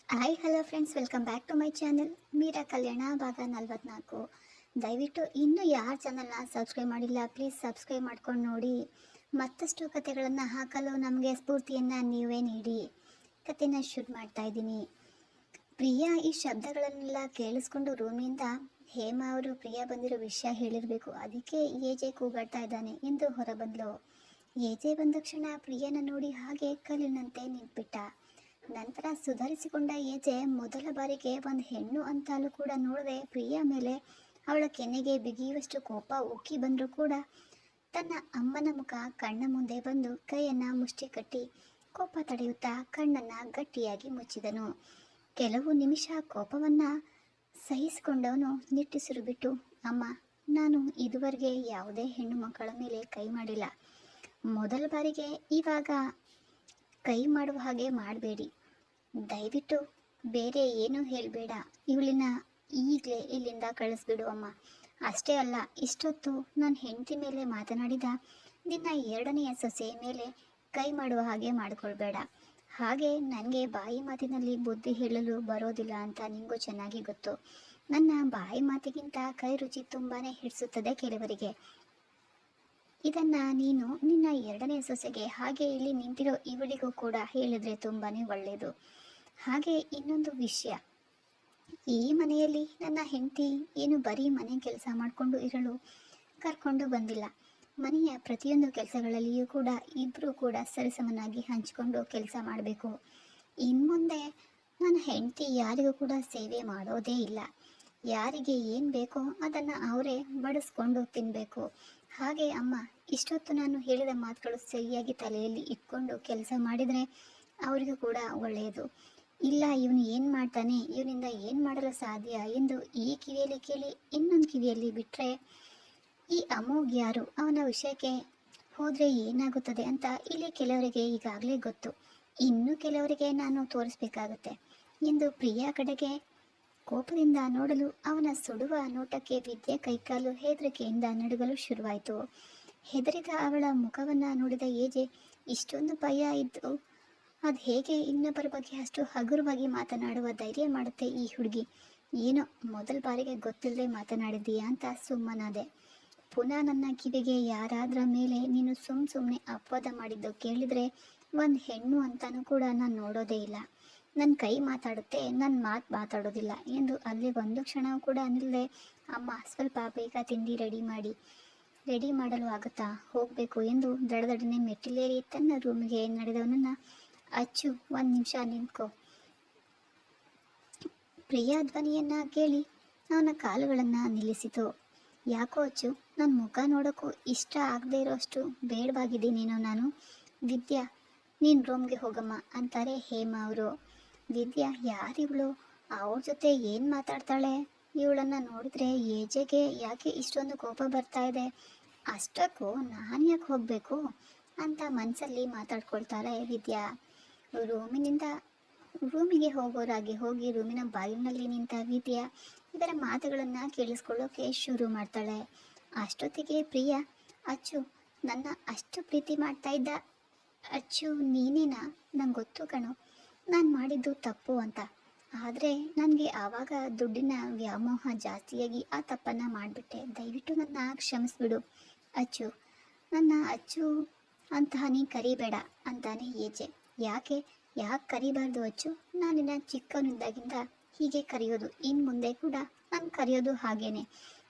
Hi hello friends, welcome back to my channel Meera Kalyana ಭಾಗ 44. ದಯವಿಟ್ಟು ಇನ್ನೂ ಯಾರ ಚಾನಲ್ನ ಸಬ್ಸ್ಕ್ರೈಬ್ ಮಾಡಿಲ್ಲ, ಪ್ಲೀಸ್ ಸಬ್ಸ್ಕ್ರೈಬ್ ಮಾಡ್ಕೊಂಡು ನೋಡಿ. ಮತ್ತಷ್ಟು ಕಥೆಗಳನ್ನು ಹಾಕಲು ನಮಗೆ ಸ್ಫೂರ್ತಿಯನ್ನು ನೀವೇ ನೀಡಿ. ಕಥೆನ ಶುರು ಮಾಡ್ತಾ ಇದ್ದೀನಿ. ಪ್ರಿಯಾ ಈ ಶಬ್ದಗಳನ್ನೆಲ್ಲ ಕೇಳಿಸ್ಕೊಂಡು ರೂಮಿಂದ ಹೇಮಾ ಅವರು ಪ್ರಿಯಾ ಬಂದಿರೋ ವಿಷಯ ಹೇಳಿರಬೇಕು, ಅದಕ್ಕೆ ಏಜೆ ಕೂಗಾಡ್ತಾ ಇದ್ದಾನೆ ಎಂದು ಹೊರಬಂದ್ಲು. ಏಜೆ ಬಂದ ಕ್ಷಣ ಪ್ರಿಯನ ನೋಡಿ ಹಾಗೆ ಕಲ್ಲಿನಂತೆ ನಿಂತ್ಬಿಟ್ಟ. ನಂತರ ಸುಧಾರಿಸಿಕೊಂಡ ಏಜೆ ಮೊದಲ ಬಾರಿಗೆ ಒಂದು ಹೆಣ್ಣು ಅಂತಾಲೂ ಕೂಡ ನೋಡದೆ ಪ್ರಿಯಾ ಮೇಲೆ ಅವಳ ಕೆನ್ನೆಗೆ ಬಿಗಿಯುವಷ್ಟು ಕೋಪ ಉಕ್ಕಿ ಬಂದರೂ ಕೂಡ ತನ್ನ ಅಮ್ಮನ ಮುಖ ಕಣ್ಣ ಮುಂದೆ ಬಂದು ಕೈಯನ್ನು ಮುಷ್ಟಿ ಕಟ್ಟಿ ಕೋಪ ತಡೆಯುತ್ತಾ ಕಣ್ಣನ್ನು ಗಟ್ಟಿಯಾಗಿ ಮುಚ್ಚಿದನು. ಕೆಲವು ನಿಮಿಷ ಕೋಪವನ್ನು ಸಹಿಸಿಕೊಂಡವನು ನಿಟ್ಟುಸಿರು ಬಿಟ್ಟು, ಅಮ್ಮ, ನಾನು ಇದುವರೆಗೆ ಯಾವುದೇ ಹೆಣ್ಣು ಮಕ್ಕಳ ಮೇಲೆ ಕೈ ಮಾಡಿಲ್ಲ. ಮೊದಲ ಬಾರಿಗೆ ಇವಾಗ ಕೈ ಮಾಡುವ ಹಾಗೆ ಮಾಡಬೇಡಿ. ದಯವಿಟ್ಟು ಬೇರೆ ಏನೂ ಹೇಳಬೇಡ. ಇವಳನ್ನ ಈಗಲೇ ಇಲ್ಲಿಂದ ಕಳಿಸ್ಬಿಡು ಅಮ್ಮ. ಅಷ್ಟೇ ಅಲ್ಲ, ಇಷ್ಟೊತ್ತು ನನ್ನ ಹೆಂಡತಿ ಮೇಲೆ ಮಾತನಾಡಿದ ನಿನ್ನ ಎರಡನೆಯ ಸೊಸೆ ಮೇಲೆ ಕೈ ಮಾಡುವ ಹಾಗೆ ಮಾಡಿಕೊಳ್ಬೇಡ. ಹಾಗೆ ನನಗೆ ಬಾಯಿ ಮಾತಿನಲ್ಲಿ ಬುದ್ಧಿ ಹೇಳಲು ಬರೋದಿಲ್ಲ ಅಂತ ನಿಮಗೂ ಚೆನ್ನಾಗಿ ಗೊತ್ತು. ನನ್ನ ಬಾಯಿ ಮಾತಿಗಿಂತ ಕೈ ರುಚಿ ತುಂಬಾ ಹಿಡಿಸುತ್ತದೆ ಕೆಲವರಿಗೆ. ಇದನ್ನು ನೀನು ನಿನ್ನ ಎರಡನೇ ಸೊಸೆಗೆ, ಹಾಗೆ ಇಲ್ಲಿ ನಿಂತಿರೋ ಇವಳಿಗೂ ಕೂಡ ಹೇಳಿದ್ರೆ ತುಂಬಾ ಒಳ್ಳೆಯದು. ಹಾಗೆ ಇನ್ನೊಂದು ವಿಷಯ, ಈ ಮನೆಯಲ್ಲಿ ನನ್ನ ಹೆಂಡತಿ ಏನು ಬರೀ ಮನೆ ಕೆಲಸ ಮಾಡಿಕೊಂಡು ಇರಲು ಕರ್ಕೊಂಡು ಬಂದಿಲ್ಲ. ಮನೆಯ ಪ್ರತಿಯೊಂದು ಕೆಲಸಗಳಲ್ಲಿಯೂ ಕೂಡ ಇಬ್ಬರೂ ಕೂಡ ಸರಿಸಮನಾಗಿ ಹಂಚಿಕೊಂಡು ಕೆಲಸ ಮಾಡಬೇಕು. ಇನ್ಮುಂದೆ ನನ್ನ ಹೆಂಡತಿ ಯಾರಿಗೂ ಕೂಡ ಸೇವೆ ಮಾಡೋದೇ ಇಲ್ಲ. ಯಾರಿಗೆ ಏನು ಬೇಕೋ ಅದನ್ನು ಅವರೇ ಬಡಿಸ್ಕೊಂಡು ತಿನ್ನಬೇಕು. ಹಾಗೆ ಅಮ್ಮ, ಇಷ್ಟೊತ್ತು ನಾನು ಹೇಳಿದ ಮಾತುಗಳು ಸರಿಯಾಗಿ ತಲೆಯಲ್ಲಿ ಇಟ್ಕೊಂಡು ಕೆಲಸ ಮಾಡಿದರೆ ಅವರಿಗೂ ಕೂಡ ಒಳ್ಳೆಯದು. ಇಲ್ಲ, ಇವನು ಏನು ಮಾಡ್ತಾನೆ, ಇವನಿಂದ ಏನು ಮಾಡಲು ಸಾಧ್ಯ ಎಂದು ಈ ಕಿವಿಯಲ್ಲಿ ಕೇಳಿ ಇನ್ನೊಂದು ಕಿವಿಯಲ್ಲಿ ಬಿಟ್ಟರೆ ಈ ಅಮೋಘ್ ಯಾರು, ಅವನ ವಿಷಯಕ್ಕೆ ಹೋದರೆ ಏನಾಗುತ್ತದೆ ಅಂತ ಇಲ್ಲಿ ಕೆಲವರಿಗೆ ಈಗಾಗಲೇ ಗೊತ್ತು. ಇನ್ನು ಕೆಲವರಿಗೆ ನಾನು ತೋರಿಸ್ಬೇಕಾಗತ್ತೆ ಎಂದು ಪ್ರಿಯಾ ಕಡೆಗೆ ಕೋಪದಿಂದ ನೋಡಲು ಅವನ ಸುಡುವ ನೋಟಕ್ಕೆ ವಿದ್ಯೆ ಕೈಕಾಲು ಹೆದರಿಕೆಯಿಂದ ನಡುಗಲು ಶುರುವಾಯಿತು. ಹೆದರಿದ ಅವಳ ಮುಖವನ್ನು ನೋಡಿದ ಏಜೆ, ಇಷ್ಟೊಂದು ಭಯ ಇದ್ದು ಅದು ಹೇಗೆ ಇನ್ನೊಬ್ಬರ ಬಗ್ಗೆ ಅಷ್ಟು ಹಗುರವಾಗಿ ಮಾತನಾಡುವ ಧೈರ್ಯ ಮಾಡುತ್ತೆ ಈ ಹುಡುಗಿ? ಏನೋ ಮೊದಲ ಬಾರಿಗೆ ಗೊತ್ತಿಲ್ಲದೆ ಮಾತನಾಡಿದ್ದೀಯಾ ಅಂತ ಸುಮ್ಮನಾದೆ. ಪುನಃ ನನ್ನ ಕಿವಿಗೆ ಯಾರಾದ್ರ ಮೇಲೆ ನೀನು ಸುಮ್ಮನೆ ಅಪವಾದ ಮಾಡಿದ್ದು ಕೇಳಿದರೆ ಒಂದು ಹೆಣ್ಣು ಅಂತಾನೂ ಕೂಡ ನಾನು ನೋಡೋದೇ ಇಲ್ಲ. ನನ್ನ ಕೈ ಮಾತಾಡುತ್ತೆ, ನನ್ನ ಮಾತು ಮಾತಾಡೋದಿಲ್ಲ ಎಂದು ಅಲ್ಲಿ ಒಂದು ಕ್ಷಣ ಕೂಡ ನಿಲ್ಲದೆ, ಅಮ್ಮ, ಸ್ವಲ್ಪ ಬೇಗ ತಿಂಡಿ ರೆಡಿ ಮಾಡಲು ಆಗುತ್ತಾ, ಹೋಗಬೇಕು ಎಂದು ದಡದಡನೆ ಮೆಟ್ಟಿಲೇರಿ ತನ್ನ ರೂಮಿಗೆ ನಡೆದವನನ್ನು, ಅಚ್ಚು, ಒಂದು ನಿಮಿಷ ನಿಂತ್ಕೋ. ಪ್ರಿಯಾ ಧ್ವನಿಯನ್ನು ಕೇಳಿ ಅವನ ಕಾಲುಗಳನ್ನು ನಿಲ್ಲಿಸಿತು. ಯಾಕೋ ಅಚ್ಚು, ನನ್ನ ಮುಖ ನೋಡೋಕ್ಕೂ ಇಷ್ಟ ಆಗದೆ ಇರೋಷ್ಟು ಬೇಡವಾಗಿದ್ದೀನೇನೋ ನಾನು. ವಿದ್ಯಾ, ನೀನು ರೂಮ್ಗೆ ಹೋಗಮ್ಮ ಅಂತಾರೆ ಹೇಮಾ ಅವರು. ವಿದ್ಯಾ, ಯಾರಿವಳು, ಅವ್ರ ಜೊತೆ ಏನು ಮಾತಾಡ್ತಾಳೆ? ಇವಳನ್ನು ನೋಡಿದ್ರೆ ಏಜೆಗೆ ಯಾಕೆ ಇಷ್ಟೊಂದು ಕೋಪ ಬರ್ತಾ ಇದೆ? ಅಷ್ಟಕ್ಕೂ ನಾನು ಯಾಕೆ ಹೋಗಬೇಕು ಅಂತ ಮನಸ್ಸಲ್ಲಿ ಮಾತಾಡ್ಕೊಳ್ತಾಳೆ ವಿದ್ಯಾ. ರೂಮಿಗೆ ಹೋಗೋರಾಗಿ ಹೋಗಿ ರೂಮಿನ ಬಾಗಿಲಿನಲ್ಲಿ ನಿಂತ ವಿದ್ಯಾ ಇವರ ಮಾತುಗಳನ್ನು ಕೇಳಿಸ್ಕೊಳ್ಳೋಕೆ ಶುರು ಮಾಡ್ತಾಳೆ. ಅಷ್ಟೊತ್ತಿಗೆ ಪ್ರಿಯಾ, ಅಚ್ಚು, ನನ್ನ ಅಷ್ಟು ಪ್ರೀತಿ ಮಾಡ್ತಾ ಇದ್ದ ಅಚ್ಚು ನೀನೇನಾ? ನಂಗೆ ಗೊತ್ತು ಕಣೋ, ನಾನು ಮಾಡಿದ್ದು ತಪ್ಪು ಅಂತ. ಆದರೆ ನನಗೆ ಆವಾಗ ದುಡ್ಡಿನ ವ್ಯಾಮೋಹ ಜಾಸ್ತಿಯಾಗಿ ಆ ತಪ್ಪನ್ನು ಮಾಡಿಬಿಟ್ಟೆ. ದಯವಿಟ್ಟು ನನ್ನ ಕ್ಷಮಿಸ್ಬಿಡು ಅಚ್ಚು. ನನ್ನ ಅಚ್ಚು ಅಂತಹ ನೀ ಕರಿಬೇಡ ಅಂತಾನೆ ಏಜೆ. ಯಾಕೆ ಕರಿಬಾರ್ದು ಅಚ್ಚು? ನಾನಿನ್ನ ಚಿಕ್ಕವನಿದ್ದಾಗಿಂದ ಹೀಗೆ ಕರೆಯೋದು, ಇನ್ನು ಮುಂದೆ ಕೂಡ ನಾನು ಕರೆಯೋದು ಹಾಗೇನೆ.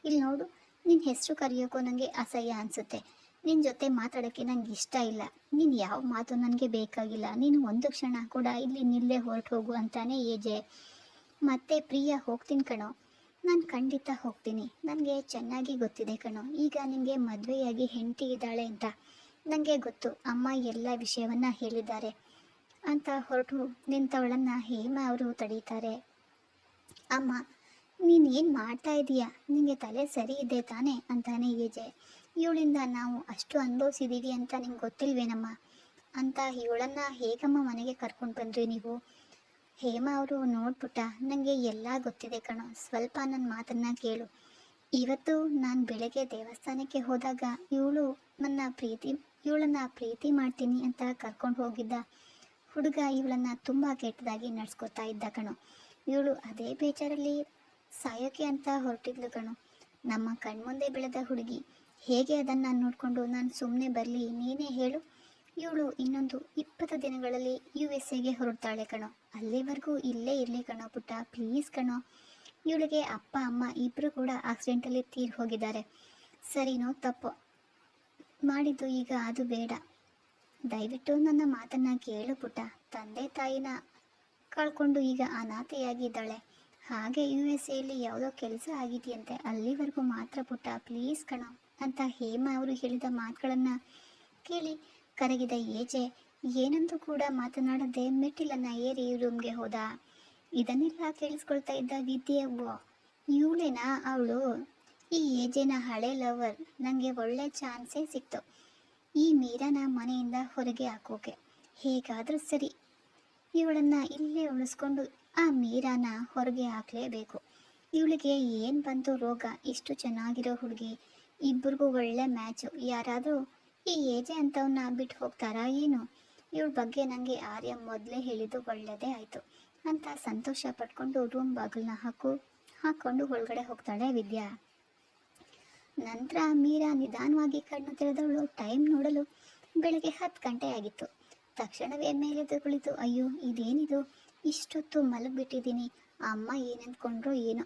ಇಲ್ಲಿ ನೋಡು, ನಿನ್ನ ಹೆಸರು ಕರೆಯೋಕ್ಕೂ ನನಗೆ ಅಸಹ್ಯ ಅನಿಸುತ್ತೆ. ನಿನ್ನ ಜೊತೆ ಮಾತಾಡೋಕ್ಕೆ ನನಗೆ ಇಷ್ಟ ಇಲ್ಲ. ನೀನು ಯಾವ ಮಾತು ನನಗೆ ಬೇಕಾಗಿಲ್ಲ. ನೀನು ಒಂದು ಕ್ಷಣ ಕೂಡ ಇಲ್ಲಿ ನಿಲ್ಲೇ ಹೊರಟು ಹೋಗು ಅಂತಾನೆ ಏಜೆ. ಮತ್ತೆ ಪ್ರಿಯಾ, ಹೋಗ್ತೀನಿ ಕಣೋ, ನಾನು ಖಂಡಿತ ಹೋಗ್ತೀನಿ. ನನಗೆ ಚೆನ್ನಾಗಿ ಗೊತ್ತಿದೆ ಕಣೋ, ಈಗ ನಿನಗೆ ಮದುವೆಯಾಗಿ ಹೆಂಡತಿ ಇದ್ದಾಳೆ ಅಂತ. ನನಗೆ ಗೊತ್ತು, ಅಮ್ಮ ಎಲ್ಲ ವಿಷಯವನ್ನು ಹೇಳಿದ್ದಾರೆ ಅಂತ ಹೊರಟು ನಿಂತವಳನ್ನು ಹೇಮಾ ಅವರು ತಡೀತಾರೆ. ಅಮ್ಮ, ನೀನು ಏನು ಮಾಡ್ತಾ ಇದೀಯಾ? ನಿನಗೆ ತಲೆ ಸರಿ ಇದೆ ತಾನೇ ಅಂತಾನೆ ಏಜೆ. ಇವಳಿಂದ ನಾವು ಅಷ್ಟು ಅನುಭವಿಸಿದ್ದೀವಿ ಅಂತ ನಿಮ್ಗೆ ಗೊತ್ತಿಲ್ವೇನಮ್ಮ ಅಂತ ಇವಳನ್ನು ಹೇಗಮ್ಮ ಮನೆಗೆ ಕರ್ಕೊಂಡು ಬಂದ್ರಿ ನೀವು? ಹೇಮಾ ಅವರು, ನೋಡ್ಬಿಟ್ಟ, ನನಗೆ ಎಲ್ಲ ಗೊತ್ತಿದೆ ಕಣೋ, ಸ್ವಲ್ಪ ನನ್ನ ಮಾತನ್ನು ಕೇಳು. ಇವತ್ತು ನಾನು ಬೆಳಗ್ಗೆ ದೇವಸ್ಥಾನಕ್ಕೆ ಹೋದಾಗ ಇವಳನ್ನು ಪ್ರೀತಿ ಮಾಡ್ತೀನಿ ಅಂತ ಕರ್ಕೊಂಡು ಹೋಗಿದ್ದ ಹುಡುಗ ಇವಳನ್ನು ತುಂಬ ಕೆಟ್ಟದಾಗಿ ನಡ್ಸ್ಕೊತಾ ಇದ್ದ ಕಣೋ. ಇವಳು ಅದೇ ಬೇಜಾರಲ್ಲಿ ಸಾಯೋಕೆ ಅಂತ ಹೊರಟಿದ್ಲು ಕಣೋ. ನಮ್ಮ ಕಣ್ಮುಂದೆ ಬೆಳೆದ ಹುಡುಗಿ, ಹೇಗೆ ಅದನ್ನು ನೋಡಿಕೊಂಡು ನಾನು ಸುಮ್ಮನೆ ಬರಲಿ, ನೀನೇ ಹೇಳು. ಇವಳು ಇನ್ನೊಂದು 20 ದಿನಗಳಲ್ಲಿ USA ಹೊರಡ್ತಾಳೆ ಕಣೋ. ಅಲ್ಲಿವರೆಗೂ ಇಲ್ಲೇ ಇರಲಿ ಕಣೋ ಪುಟ್ಟ, ಪ್ಲೀಸ್ ಕಣೋ. ಇವಳಿಗೆ ಅಪ್ಪ ಅಮ್ಮ ಇಬ್ಬರು ಕೂಡ ಆಕ್ಸಿಡೆಂಟಲ್ಲಿ ತೀರಿ ಹೋಗಿದ್ದಾರೆ. ಸರಿನೋ ತಪ್ಪೋ ಮಾಡಿದ್ದು ಈಗ ಅದು ಬೇಡ. ದಯವಿಟ್ಟು ನನ್ನ ಮಾತನ್ನು ಕೇಳು ಪುಟ್ಟ. ತಂದೆ ತಾಯಿನ ಕಳ್ಕೊಂಡು ಈಗ ಅನಾಥೆಯಾಗಿದ್ದಾಳೆ. ಹಾಗೆ USA ಯಾವುದೋ ಕೆಲಸ ಆಗಿದೆಯಂತೆ, ಅಲ್ಲಿವರೆಗೂ ಮಾತ್ರ ಪುಟ್ಟ, ಪ್ಲೀಸ್ ಕಣೋ ಅಂತ ಹೇಮಾ ಅವರು ಹೇಳಿದ ಮಾತುಗಳನ್ನು ಕೇಳಿ ಕರಗಿದ ಏಜೆ ಏನಂತೂ ಕೂಡ ಮಾತನಾಡದೆ ಮೆಟ್ಟಿಲನ್ನು ಏರಿ ರೂಮ್ಗೆ ಹೋದ. ಇದನ್ನೆಲ್ಲ ಕೇಳಿಸ್ಕೊಳ್ತಾ ಇದ್ದ ವಿದ್ಯೆ, ಇವಳೇನಾ ಅವಳು, ಈ ಏಜೆನ ಹಳೆ ಲವರ್, ನನಗೆ ಒಳ್ಳೆ ಚಾನ್ಸೇ ಸಿಕ್ತು ಈ ಮೀರಾನ ಮನೆಯಿಂದ ಹೊರಗೆ ಹಾಕೋಕೆ. ಹೇಗಾದರೂ ಸರಿ ಇವಳನ್ನು ಇಲ್ಲೇ ಉಳಿಸ್ಕೊಂಡು ಆ ಮೀರಾನ ಹೊರಗೆ ಹಾಕಲೇಬೇಕು. ಇವಳಿಗೆ ಏನು ಬಂತು ರೋಗ, ಇಷ್ಟು ಚೆನ್ನಾಗಿರೋ ಹುಡುಗಿ, ಇಬ್ಬರಿಗೂ ಒಳ್ಳೆ ಮ್ಯಾಚು. ಯಾರಾದರೂ ಈ ಏಜೆ ಅಂತವನ್ನ ಬಿಟ್ಟು ಹೋಗ್ತಾರಾ ಏನು? ಇವಳ ಬಗ್ಗೆ ನನಗೆ ಆರ್ಯ ಮೊದಲೇ ಹೇಳಿದ್ದು ಒಳ್ಳೆಯದೇ ಆಯಿತು ಅಂತ ಸಂತೋಷ ಪಟ್ಕೊಂಡು ರೂಮ್ ಬಾಗಿಲನ್ನ ಹಾಕ್ಕೊಂಡು ಒಳಗಡೆ ಹೋಗ್ತಾಳೆ ವಿದ್ಯಾ. ನಂತರ ಮೀರಾ ನಿಧಾನವಾಗಿ ಕಣ್ಣು ತೆರೆದವಳು ಟೈಮ್ ನೋಡಲು ಬೆಳಗ್ಗೆ 10 ಗಂಟೆ ಆಗಿತ್ತು. ತಕ್ಷಣವೇ ಮೇಲೆದ್ದು ಕುಳಿತು, ಅಯ್ಯೋ ಇದೇನಿದು, ಇಷ್ಟೊತ್ತು ಮಲಗಿಬಿಟ್ಟಿದ್ದೀನಿ, ಅಮ್ಮ ಏನಂದ್ಕೊಂಡ್ರೋ ಏನೋ,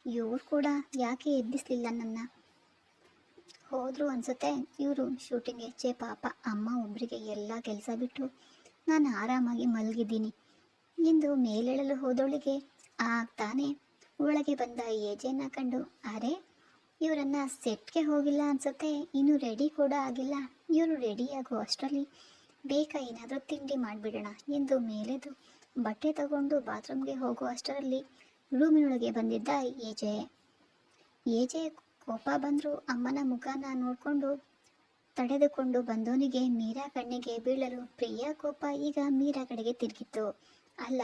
ಇವ್ರು ಕೂಡ ಯಾಕೆ ಎಬ್ಬಿಸ್ಲಿಲ್ಲ ನನ್ನ, ಹೋದ್ರು ಅನಿಸುತ್ತೆ ಇವರು ಶೂಟಿಂಗ್ಗೆ. ಚೇ ಪಾಪ, ಅಮ್ಮ ಒಬ್ಬರಿಗೆ ಎಲ್ಲ ಕೆಲಸ ಬಿಟ್ಟು ನಾನು ಆರಾಮಾಗಿ ಮಲಗಿದ್ದೀನಿ ಎಂದು ಮೇಲೇಳಲು ಹೋದವಳಿಗೆ ತಾನೇ ಒಳಗೆ ಬಂದ ಏಜೆನ ಕಂಡು, ಅರೆ ಇವರನ್ನು ಸೆಟ್ಗೆ ಹೋಗಿಲ್ಲ ಅನಿಸುತ್ತೆ, ಇನ್ನೂ ರೆಡಿ ಕೂಡ ಆಗಿಲ್ಲ, ಇವರು ರೆಡಿಯಾಗೋ ಅಷ್ಟರಲ್ಲಿ ಬೇಕಾ ಏನಾದರೂ ತಿಂಡಿ ಮಾಡಿಬಿಡೋಣ ಎಂದು ಮೇಲೆದು ಬಟ್ಟೆ ತಗೊಂಡು ಬಾತ್ರೂಮ್ಗೆ ಹೋಗೋ ಅಷ್ಟರಲ್ಲಿ ರೂಮಿನೊಳಗೆ ಬಂದಿದ್ದ ಏಜೆ ಕೋಪ ಬಂದರೂ ಅಮ್ಮನ ಮುಖನ ನೋಡಿಕೊಂಡು ತಡೆದುಕೊಂಡು ಬಂದವನಿಗೆ ಮೀರಾ ಕಣ್ಣಿಗೆ ಬೀಳಲು ಪ್ರಿಯಾ ಕೋಪ ಈಗ ಮೀರಾ ಕಡೆಗೆ ತಿರುಗಿತ್ತು. ಅಲ್ಲ,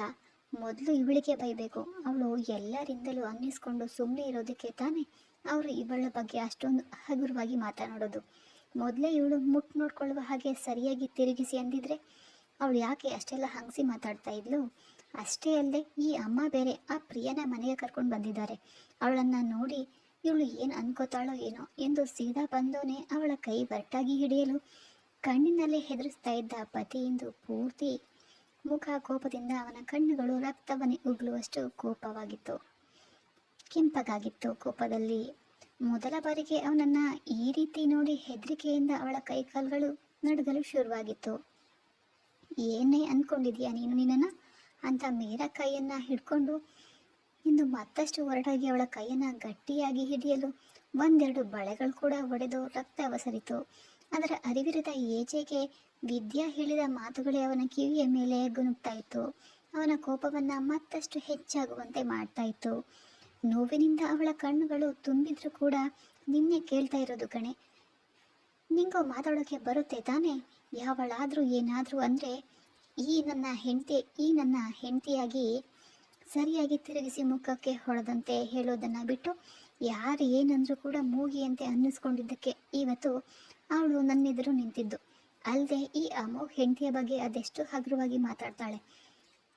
ಮೊದಲು ಇವಳಿಗೆ ಬೈಬೇಕು, ಅವಳು ಎಲ್ಲರಿಂದಲೂ ಅನ್ನಿಸ್ಕೊಂಡು ಸುಮ್ಮನೆ ಇರೋದಕ್ಕೆ ತಾನೇ ಅವರು ಇವಳ ಬಗ್ಗೆ ಅಷ್ಟೊಂದು ಹಗುರವಾಗಿ ಮಾತನಾಡೋದು. ಮೊದಲೇ ಇವಳು ಮುಟ್ಟು ನೋಡ್ಕೊಳ್ಳುವ ಹಾಗೆ ಸರಿಯಾಗಿ ತಿರುಗಿಸಿ ಅಂದಿದ್ರೆ ಅವಳು ಯಾಕೆ ಅಷ್ಟೆಲ್ಲ ಹಂಗಿಸಿ ಮಾತಾಡ್ತಾ ಇದ್ಲು? ಅಷ್ಟೇ ಅಲ್ಲದೆ ಈ ಅಮ್ಮ ಬೇರೆ ಆ ಪ್ರಿಯನ ಮನೆಗೆ ಕರ್ಕೊಂಡು ಬಂದಿದ್ದಾರೆ. ಅವಳನ್ನು ನೋಡಿ ಇವಳು ಏನು ಅನ್ಕೋತಾಳೋ ಏನೋ ಎಂದು ಸೀದಾ ಬಂದೋನೆ ಅವಳ ಕೈ ಒರಟಾಗಿ ಹಿಡಿಯಲು ಕಣ್ಣಿನಲ್ಲೇ ಹೆದರಿಸ್ತಾ ಇದ್ದ ಪತಿಯಿಂದ ಪೂರ್ತಿ ಮುಖ ಕೋಪದಿಂದ ಅವನ ಕಣ್ಣುಗಳು ರಕ್ತವನ್ನೇ ಉಗುಳುವಷ್ಟು ಕೆಂಪಗಾಗಿತ್ತು ಕೋಪದಲ್ಲಿ. ಮೊದಲ ಬಾರಿಗೆ ಅವನನ್ನು ಈ ರೀತಿ ನೋಡಿ ಹೆದರಿಕೆಯಿಂದ ಅವಳ ಕೈಕಾಲುಗಳು ನಡುಗಲು ಶುರುವಾಗಿತ್ತು. ಏನೇ ಅಂದ್ಕೊಂಡಿದೀಯಾ ನೀನು ನಿನ್ನನ್ನು ಅಂತ ಮೀರಾ ಕೈಯನ್ನು ಹಿಡ್ಕೊಂಡು ಇಂದು ಮತ್ತಷ್ಟು ಹೊರಟಾಗಿ ಅವಳ ಕೈಯನ್ನು ಗಟ್ಟಿಯಾಗಿ ಹಿಡಿಯಲು ಒಂದೆರಡು ಬಳೆಗಳು ಕೂಡ ಒಡೆದು ರಕ್ತ ಅವಸರಿತು. ಅದರ ಅರಿವಿರದ ಏಜೆಗೆ ವಿದ್ಯಾ ಹೇಳಿದ ಮಾತುಗಳೇ ಅವನ ಕಿವಿಯ ಮೇಲೆ ಗುನುಗ್ತಾ ಇತ್ತು. ಅವನ ಕೋಪವನ್ನು ಮತ್ತಷ್ಟು ಹೆಚ್ಚಾಗುವಂತೆ ಮಾಡ್ತಾ ಇತ್ತು. ನೋವಿನಿಂದ ಅವಳ ಕಣ್ಣುಗಳು ತುಂಬಿದ್ರೂ ಕೂಡ ನಿನ್ನೆ ಕೇಳ್ತಾ ಇರೋದು ಕಣೆ, ನಿಂಗೋ ಮಾತಾಡೋಕ್ಕೆ ಬರುತ್ತೆ ತಾನೇ? ಯಾವಳಾದರೂ ಏನಾದರೂ ಅಂದರೆ ಈ ನನ್ನ ಹೆಂಡತಿಯಾಗಿ ಸರಿಯಾಗಿ ತಿರುಗಿಸಿ ಮುಖಕ್ಕೆ ಹೊಡೆದಂತೆ ಹೇಳೋದನ್ನು ಬಿಟ್ಟು ಯಾರು ಏನಂದ್ರೂ ಕೂಡ ಮೂಗಿಯಂತೆ ಅನ್ನಿಸ್ಕೊಂಡಿದ್ದಕ್ಕೆ ಇವತ್ತು ಅವಳು ನನ್ನೆದುರು ನಿಂತಿದ್ದು. ಅಲ್ಲದೆ ಈ ಅಮೋಘ ಹೆಂಡತಿಯ ಬಗ್ಗೆ ಅದೆಷ್ಟು ಹಗುರವಾಗಿ ಮಾತಾಡ್ತಾಳೆ.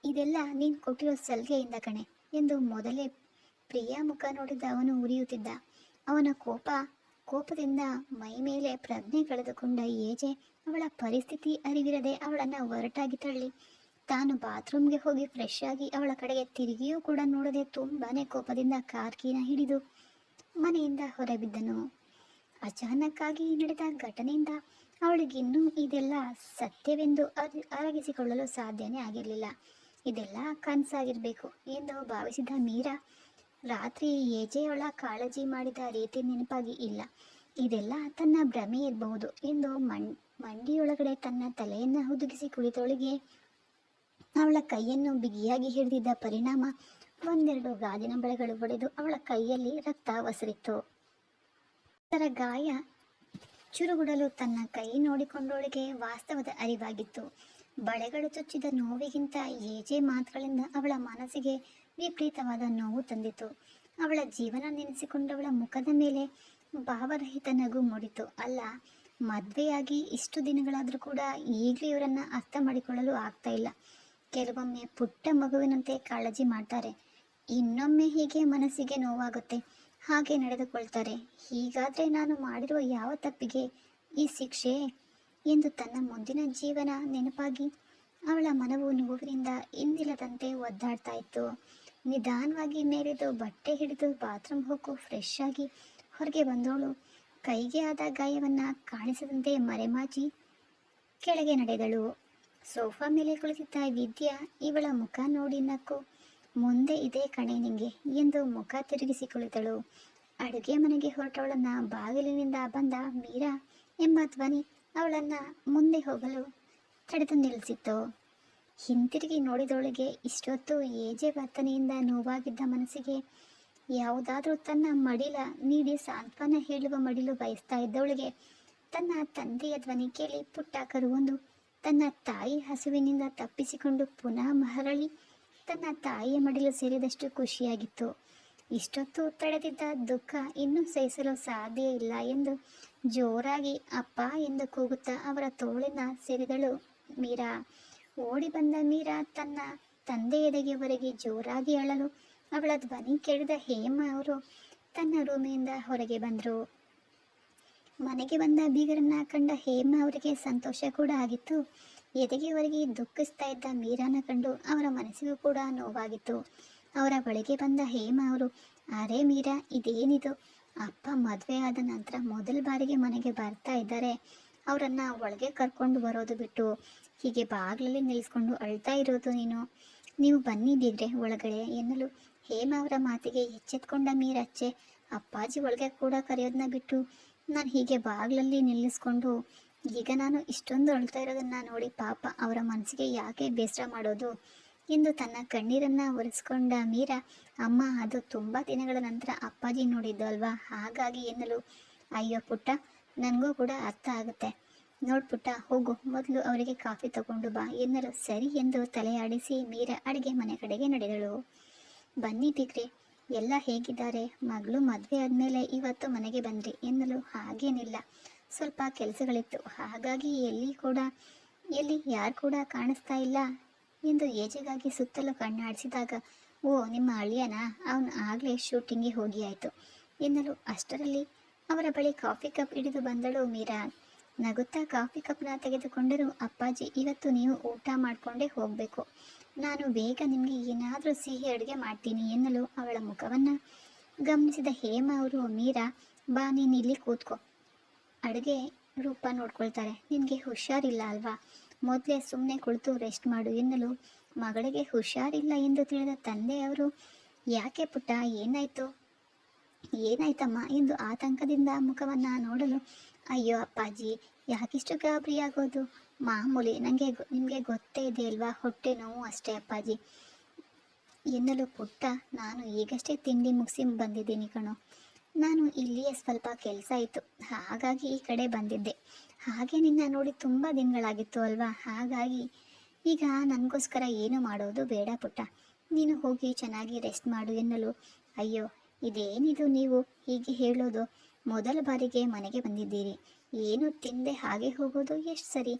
ಇದೆಲ್ಲ ನೀನು ಕೊಟ್ಟಿರೋ ಸಲಿಗೆಯಿಂದ ಕಣೆ ಎಂದು ಮೊದಲೇ ಪ್ರಿಯಾ ಮುಖ ನೋಡಿದ ಅವನು ಉರಿಯುತ್ತಿದ್ದ. ಅವನ ಕೋಪದಿಂದ ಮೈ ಮೇಲೆ ಪ್ರಜ್ಞೆ ಕಳೆದುಕೊಂಡ ಏಜೆ ಅವಳ ಪರಿಸ್ಥಿತಿ ಅರಿವಿರದೆ ಅವಳನ್ನು ಒರಟಾಗಿ ತಳ್ಳಿ ತಾನು ಬಾತ್ರೂಮ್ಗೆ ಹೋಗಿ ಫ್ರೆಶ್ ಆಗಿ ಅವಳ ಕಡೆಗೆ ತಿರುಗಿಯೂ ಕೂಡ ನೋಡದೆ ತುಂಬಾನೇ ಕೋಪದಿಂದ ಕಾರ್ಕೀನ ಹಿಡಿದು ಮನೆಯಿಂದ ಹೊರಬಿದ್ದನು. ಅಚಾನಕ್ಕಾಗಿ ನಡೆದ ಘಟನೆಯಿಂದ ಅವಳಿಗಿನ್ನೂ ಇದೆಲ್ಲ ಸತ್ಯವೆಂದು ಅರಗಿಸಿಕೊಳ್ಳಲು ಸಾಧ್ಯನೇ ಆಗಿರಲಿಲ್ಲ. ಇದೆಲ್ಲ ಕನಸಾಗಿರಬೇಕು ಎಂದು ಭಾವಿಸಿದ ಮೀರಾ ರಾತ್ರಿ ಏಜೆಯವಳ ಕಾಳಜಿ ಮಾಡಿದ ರೀತಿ ನೆನಪಾಗಿ ಇಲ್ಲ, ಇದೆಲ್ಲ ತನ್ನ ಭ್ರಮೆ ಇರಬಹುದು ಎಂದು ಮಂಡಿಯೊಳಗಡೆ ತನ್ನ ತಲೆಯನ್ನು ಹುದುಗಿಸಿ ಕುಳಿತವಳಿಗೆ ಅವಳ ಕೈಯನ್ನು ಬಿಗಿಯಾಗಿ ಹಿಡಿದಿದ್ದ ಪರಿಣಾಮ ಒಂದೆರಡು ಗಾಜಿನ ಬಳೆಗಳು ಒಡೆದು ಅವಳ ಕೈಯಲ್ಲಿ ರಕ್ತ ಒಸರಿತ್ತು. ಅದರ ಗಾಯ ಚುರುಗುಡಲು ತನ್ನ ಕೈ ನೋಡಿಕೊಂಡವಳಿಗೆ ವಾಸ್ತವದ ಅರಿವಾಗಿತ್ತು. ಬಳೆಗಳು ಚುಚ್ಚಿದ ನೋವಿಗಿಂತ ಏಜೆ ಮಾತುಗಳಿಂದ ಅವಳ ಮನಸ್ಸಿಗೆ ವಿಪರೀತವಾದ ನೋವು ತಂದಿತು. ಅವಳ ಜೀವನ ನೆನೆಸಿಕೊಂಡವಳ ಮುಖದ ಮೇಲೆ ಭಾವರಹಿತ ನಗು ಮೂಡಿತು. ಅಲ್ಲ, ಮದುವೆಯಾಗಿ ಇಷ್ಟು ದಿನಗಳಾದರೂ ಕೂಡ ಈಗಲೂ ಇವರನ್ನು ಅರ್ಥ ಮಾಡಿಕೊಳ್ಳಲು ಆಗ್ತಾ ಇಲ್ಲ. ಕೆಲವೊಮ್ಮೆ ಪುಟ್ಟ ಮಗುವಿನಂತೆ ಕಾಳಜಿ ಮಾಡ್ತಾರೆ, ಇನ್ನೊಮ್ಮೆ ಹೀಗೆ ಮನಸ್ಸಿಗೆ ನೋವಾಗುತ್ತೆ, ಹಾಗೆ ನಡೆದುಕೊಳ್ತಾರೆ. ಹೀಗಾದರೆ ನಾನು ಮಾಡಿರುವ ಯಾವ ತಪ್ಪಿಗೆ ಈ ಶಿಕ್ಷೆ ಎಂದು ತನ್ನ ಮುಂದಿನ ಜೀವನ ನೆನಪಾಗಿ ಅವಳ ಮನವು ನೋವಿನಿಂದ ಇಂದಿಲ್ಲದಂತೆ ಒದ್ದಾಡ್ತಾ ಇತ್ತು. ನಿಧಾನವಾಗಿ ಮೇಲೆದು ಬಟ್ಟೆ ಹಿಡಿದು ಬಾತ್ರೂಮ್ ಹೋಗು ಫ್ರೆಶ್ ಆಗಿ ಹೊರಗೆ ಬಂದವಳು ಕೈಗೆ ಆದ ಗಾಯವನ್ನು ಕಾಣಿಸದಂತೆ ಮರೆಮಾಚಿ ಕೆಳಗೆ ನಡೆದಳು. ಸೋಫಾ ಮೇಲೆ ಕುಳಿತಿದ್ದ ವಿದ್ಯಾ ಇವಳ ಮುಖ ನೋಡಿ ನಕ್ಕು, ಮುಂದೆ ಇದೇ ಕಣೆ ನಿಂಗೆ ಎಂದು ಮುಖ ತಿರುಗಿಸಿ ಕುಳಿತಳು. ಅಡುಗೆ ಮನೆಗೆ ಹೊರಟವಳನ್ನ ಬಾಗಿಲಿನಿಂದ ಬಂದ ಮೀರಾ ಎಂಬ ಧ್ವನಿ ಅವಳನ್ನು ಮುಂದೆ ಹೋಗಲು ತಡೆದು ನಿಲ್ಲಿಸಿತ್ತು. ಹಿಂತಿರುಗಿ ನೋಡಿದವಳಿಗೆ ಇಷ್ಟೊತ್ತು ಏಜೆ ವರ್ತನೆಯಿಂದ ನೋವಾಗಿದ್ದ ಮನಸ್ಸಿಗೆ ಯಾವುದಾದ್ರೂ ತನ್ನ ಮಡಿಲ ನೀಡಿ ಸಾಂತ್ವನ ಹೇಳುವ ಮಡಿಲು ಬಯಸ್ತಾ ಇದ್ದವಳಿಗೆ ತನ್ನ ತಂದೆಯ ಧ್ವನಿ ಕೇಳಿ ಪುಟ್ಟ ಕರುವೊಂದು ತನ್ನ ತಾಯಿ ಹಸುವಿನಿಂದ ತಪ್ಪಿಸಿಕೊಂಡು ಪುನಃ ಮರಳಿ ತನ್ನ ತಾಯಿಯ ಮಡಿಲು ಸೇರಿದಷ್ಟು ಖುಷಿಯಾಗಿತ್ತು. ಇಷ್ಟೊತ್ತು ತಡೆದಿದ್ದ ದುಃಖ ಇನ್ನೂ ಸಹಿಸಲು ಸಾಧ್ಯ ಇಲ್ಲ ಎಂದು ಜೋರಾಗಿ ಅಪ್ಪ ಎಂದು ಕೂಗುತ್ತಾ ಅವರ ತೋಳಿನ ಸೇರಿದಳು ಮೀರಾ. ಓಡಿ ಬಂದ ಮೀರಾ ತನ್ನ ತಂದೆ ಎದೆಯವರೆಗೆ ಜೋರಾಗಿ ಅಳಲು ಅವಳ ಧ್ವನಿ ಕೇಳಿದ ಹೇಮ ಅವರು ತನ್ನ ರೂಮಿನಿಂದ ಹೊರಗೆ ಬಂದರು. ಮನೆಗೆ ಬಂದ ಬೀಗರನ್ನ ಕಂಡ ಹೇಮ ಅವರಿಗೆ ಸಂತೋಷ ಕೂಡ ಆಗಿತ್ತು. ಎದೆಯವರೆಗೆ ದುಃಖಿಸ್ತಾ ಇದ್ದ ಮೀರಾನ ಕಂಡು ಅವರ ಮನಸ್ಸಿಗೂ ಕೂಡ ನೋವಾಗಿತ್ತು. ಅವರ ಬಳಿಗೆ ಬಂದ ಹೇಮ ಅವರು, ಅರೆ ಮೀರಾ, ಇದೇನಿದು? ಅಪ್ಪ ಮದುವೆ ಆದ ನಂತರ ಮೊದಲ ಬಾರಿಗೆ ಮನೆಗೆ ಬರ್ತಾ ಇದ್ದಾರೆ, ಅವರನ್ನು ಒಳಗೆ ಕರ್ಕೊಂಡು ಬರೋದು ಬಿಟ್ಟು ಹೀಗೆ ಬಾಗಿಲಲ್ಲಿ ನಿಲ್ಲಿಸ್ಕೊಂಡು ಅಳ್ತಾ ಇರೋದು ನೀವು ಬನ್ನಿ ಬೀಗ್ರೆ ಒಳಗಡೆ ಎನ್ನಲು ಹೇಮ ಅವರ ಮಾತಿಗೆ ಎಚ್ಚೆತ್ಕೊಂಡ ಮೀರಚ್ಚೆ, ಅಪ್ಪಾಜಿ ಒಳಗೆ ಕೂಡ ಕರೆಯೋದನ್ನ ಬಿಟ್ಟು ನಾನು ಹೀಗೆ ಬಾಗಿಲಲ್ಲಿ ನಿಲ್ಲಿಸ್ಕೊಂಡು ಈಗ ನಾನು ಇಷ್ಟೊಂದು ಅಳ್ತಾ ಇರೋದನ್ನು ನೋಡಿ ಪಾಪ ಅವರ ಮನಸ್ಸಿಗೆ ಯಾಕೆ ಬೇಸರ ಮಾಡೋದು ಎಂದು ತನ್ನ ಕಣ್ಣೀರನ್ನು ಒರೆಸ್ಕೊಂಡ ಮೀರಾ, ಅಮ್ಮ ಅದು ತುಂಬ ದಿನಗಳ ನಂತರ ಅಪ್ಪಾಜಿ ನೋಡಿದ್ದು ಅಲ್ವಾ, ಹಾಗಾಗಿ ಎನ್ನಲು, ಅಯ್ಯೋ ಪುಟ್ಟ, ನನಗೂ ಕೂಡ ಅರ್ಥ ಆಗುತ್ತೆ, ನೋಡ್ಪುಟ್ಟ ಹೋಗು, ಮೊದಲು ಅವರಿಗೆ ಕಾಫಿ ತಗೊಂಡು ಬಾ ಎನ್ನಲು ಸರಿ ಎಂದು ತಲೆಯಾಡಿಸಿ ಮೀರಾ ಅಡುಗೆ ಮನೆ ಕಡೆಗೆ ನಡೆದಳು. ಬನ್ನಿ ಬೀಗ್ರೆ, ಎಲ್ಲ ಹೇಗಿದ್ದಾರೆ? ಮಗಳು ಮದುವೆ ಆದಮೇಲೆ ಇವತ್ತು ಮನೆಗೆ ಬಂದ್ರಿ ಎನ್ನಲು, ಹಾಗೇನಿಲ್ಲ, ಸ್ವಲ್ಪ ಕೆಲಸಗಳಿತ್ತು, ಹಾಗಾಗಿ ಎಲ್ಲಿ ಯಾರು ಕೂಡ ಕಾಣಿಸ್ತಾ ಇಲ್ಲ ಎಂದು ಏಜೆಗಾಗಿ ಸುತ್ತಲೂ ಕಣ್ಣಾಡಿಸಿದಾಗ, ಓ ನಿಮ್ಮ ಅಳಿಯನ, ಅವನು ಆಗಲೇ ಶೂಟಿಂಗ್ಗೆ ಹೋಗಿ ಆಯಿತು ಎನ್ನಲು ಅಷ್ಟರಲ್ಲಿ ಅವರ ಬಳಿ ಕಾಫಿ ಕಪ್ ಹಿಡಿದು ಬಂದಳು ಮೀರಾ. ನಗುತ್ತಾ ಕಾಫಿ ಕಪ್ನ ತೆಗೆದುಕೊಂಡರು, ಅಪ್ಪಾಜಿ ಇವತ್ತು ನೀವು ಊಟ ಮಾಡಿಕೊಂಡೇ ಹೋಗಬೇಕು, ನಾನು ಬೇಗ ನಿಮಗೆ ಏನಾದರೂ ಸಿಹಿ ಅಡುಗೆ ಮಾಡ್ತೀನಿ ಎನ್ನಲು ಅವಳ ಮುಖವನ್ನು ಗಮನಿಸಿದ ಹೇಮ ಅವರು, ಮೀರಾ ಬಾ ನೀನು ಇಲ್ಲಿ ಕೂತ್ಕೋ, ಅಡುಗೆ ರೂಪ ನೋಡ್ಕೊಳ್ತಾರೆ, ನಿನಗೆ ಹುಷಾರಿಲ್ಲ ಅಲ್ವಾ, ಮೊದಲೇ ಸುಮ್ಮನೆ ಕುಳಿತು ರೆಸ್ಟ್ ಮಾಡು ಎನ್ನಲು ಮಗಳಿಗೆ ಹುಷಾರಿಲ್ಲ ಎಂದು ತಿಳಿದ ತಂದೆಯವರು, ಯಾಕೆ ಪುಟ್ಟ, ಏನಾಯ್ತಮ್ಮ ಎಂದು ಆತಂಕದಿಂದ ಮುಖವನ್ನು ನೋಡಲು, ಅಯ್ಯೋ ಅಪ್ಪಾಜಿ ಯಾಕಿಷ್ಟು ಗಾಬರಿಯಾಗೋದು, ಮಾಮೂಲಿ, ನಿಮಗೆ ಗೊತ್ತೇ ಇದೆ ಅಲ್ವಾ, ಹೊಟ್ಟೆ ನೋವು ಅಷ್ಟೇ ಅಪ್ಪಾಜಿ ಎನ್ನಲು, ಪುಟ್ಟ ನಾನು ಈಗಷ್ಟೇ ತಿಂಡಿ ಮುಗಿಸಿ ಬಂದಿದ್ದೀನಿ ಕಣೋ, ನಾನು ಇಲ್ಲಿಯೇ ಸ್ವಲ್ಪ ಕೆಲಸ ಇತ್ತು, ಹಾಗಾಗಿ ಈ ಕಡೆ ಬಂದಿದ್ದೆ, ಹಾಗೆ ನಿನ್ನ ನೋಡಿ ತುಂಬ ದಿನಗಳಾಗಿತ್ತು ಅಲ್ವಾ, ಹಾಗಾಗಿ ಈಗ ನನಗೋಸ್ಕರ ಏನು ಮಾಡೋದು ಬೇಡ ಪುಟ್ಟ, ನೀನು ಹೋಗಿ ಚೆನ್ನಾಗಿ ರೆಸ್ಟ್ ಮಾಡು ಎನ್ನಲು, ಅಯ್ಯೋ ಇದೇನಿದು ನೀವು ಹೀಗೆ ಹೇಳೋದು, ಮೊದಲ ಬಾರಿಗೆ ಮನೆಗೆ ಬಂದಿದ್ದೀರಿ, ಏನು ತಿಂದೆ ಹಾಗೆ ಹೋಗೋದು ಎಷ್ಟು ಸರಿ,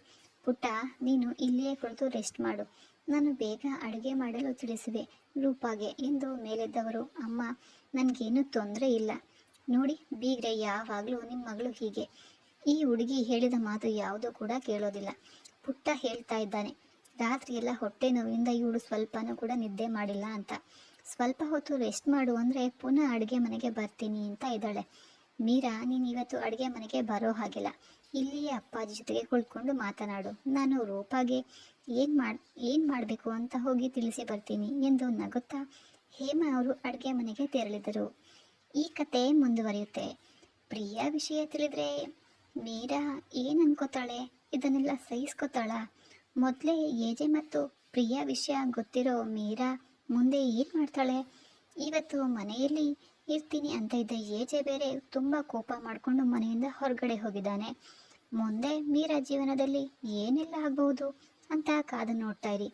ಪುಟ್ಟ ನೀನು ಇಲ್ಲಿಯೇ ಕುಳಿತು ರೆಸ್ಟ್ ಮಾಡು, ನಾನು ಬೇಗ ಅಡುಗೆ ಮಾಡಲು ತಿಳಿಸಿದೆ ರೂಪಾಗೆ ಎಂದು ಮೇಲೆದ್ದವರು, ಅಮ್ಮ ನನಗೇನು ತೊಂದರೆ ಇಲ್ಲ, ನೋಡಿ ಬೀಗ್ರೆ ಯಾವಾಗಲೂ ನಿಮ್ಮ ಮಗಳು ಹೀಗೆ, ಈ ಹುಡುಗಿ ಹೇಳಿದ ಮಾತು ಯಾವುದೂ ಕೂಡ ಕೇಳೋದಿಲ್ಲ, ಪುಟ್ಟ ಹೇಳ್ತಾ ಇದ್ದಾನೆ ರಾತ್ರಿ ಎಲ್ಲ ಹೊಟ್ಟೆ ನೋವಿನಿಂದ ಇವಳು ಸ್ವಲ್ಪನೂ ಕೂಡ ನಿದ್ದೆ ಮಾಡಿಲ್ಲ ಅಂತ, ಸ್ವಲ್ಪ ಹೊತ್ತು ರೆಸ್ಟ್ ಮಾಡು ಅಂದರೆ ಪುನಃ ಅಡುಗೆ ಮನೆಗೆ ಬರ್ತೀನಿ ಅಂತ ಇದ್ದಾಳೆ, ಮೀರಾ ನೀನು ಇವತ್ತು ಅಡುಗೆ ಮನೆಗೆ ಬರೋ ಹಾಗಿಲ್ಲ, ಇಲ್ಲಿಯೇ ಅಪ್ಪಾಜಿ ಜೊತೆಗೆ ಕುಳಿತುಕೊಂಡು ಮಾತನಾಡು, ನಾನು ರೂಪಾಗೆ ಏನು ಮಾಡಬೇಕು ಅಂತ ಹೋಗಿ ತಿಳಿಸಿ ಬರ್ತೀನಿ ಎಂದು ನಗುತ್ತಾ ಹೇಮ ಅವರು ಅಡುಗೆ ಮನೆಗೆ ತೆರಳಿದರು. ಈ ಕತೆ ಮುಂದುವರಿಯುತ್ತೆ. ಪ್ರಿಯಾ ವಿಷಯ ತಿಳಿದ್ರೆ ಮೀರಾ ಏನು ಅನ್ಕೋತಾಳೆ, ಇದನ್ನೆಲ್ಲ ಸಹಿಸ್ಕೋತಾಳ? ಮೊದಲೇ ಏಜೆ ಮತ್ತು ಪ್ರಿಯಾ ವಿಷಯ ಗೊತ್ತಿರೋ ಮೀರಾ ಮುಂದೆ ಏನು ಮಾಡ್ತಾಳೆ? ಇವತ್ತು ಮನೆಯಲ್ಲಿ ಇರ್ತೀನಿ ಅಂತ ಇದ್ದ ಏಜೆ ಬೇರೆ ತುಂಬ ಕೋಪ ಮಾಡಿಕೊಂಡು ಮನೆಯಿಂದ ಹೊರಗಡೆ ಹೋಗಿದ್ದಾನೆ. ಮುಂದೆ ಮೀರಾ ಜೀವನದಲ್ಲಿ ಏನೆಲ್ಲ ಆಗಬಹುದು ಅಂತ ಕಾದು ನೋಡ್ತಾ ಇರಿ.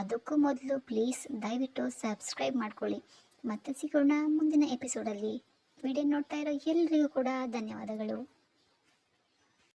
ಅದಕ್ಕೂ ಮೊದಲು ಪ್ಲೀಸ್ ದಯವಿಟ್ಟು ಸಬ್ಸ್ಕ್ರೈಬ್ ಮಾಡ್ಕೊಳ್ಳಿ. ಮತ್ತೆ ಸಿಗೋಣ ಮುಂದಿನ ಎಪಿಸೋಡಲ್ಲಿ. ವಿಡಿಯೋ ನೋಡ್ತಾ ಇರೋ ಎಲ್ರಿಗೂ ಕೂಡ ಧನ್ಯವಾದಗಳು.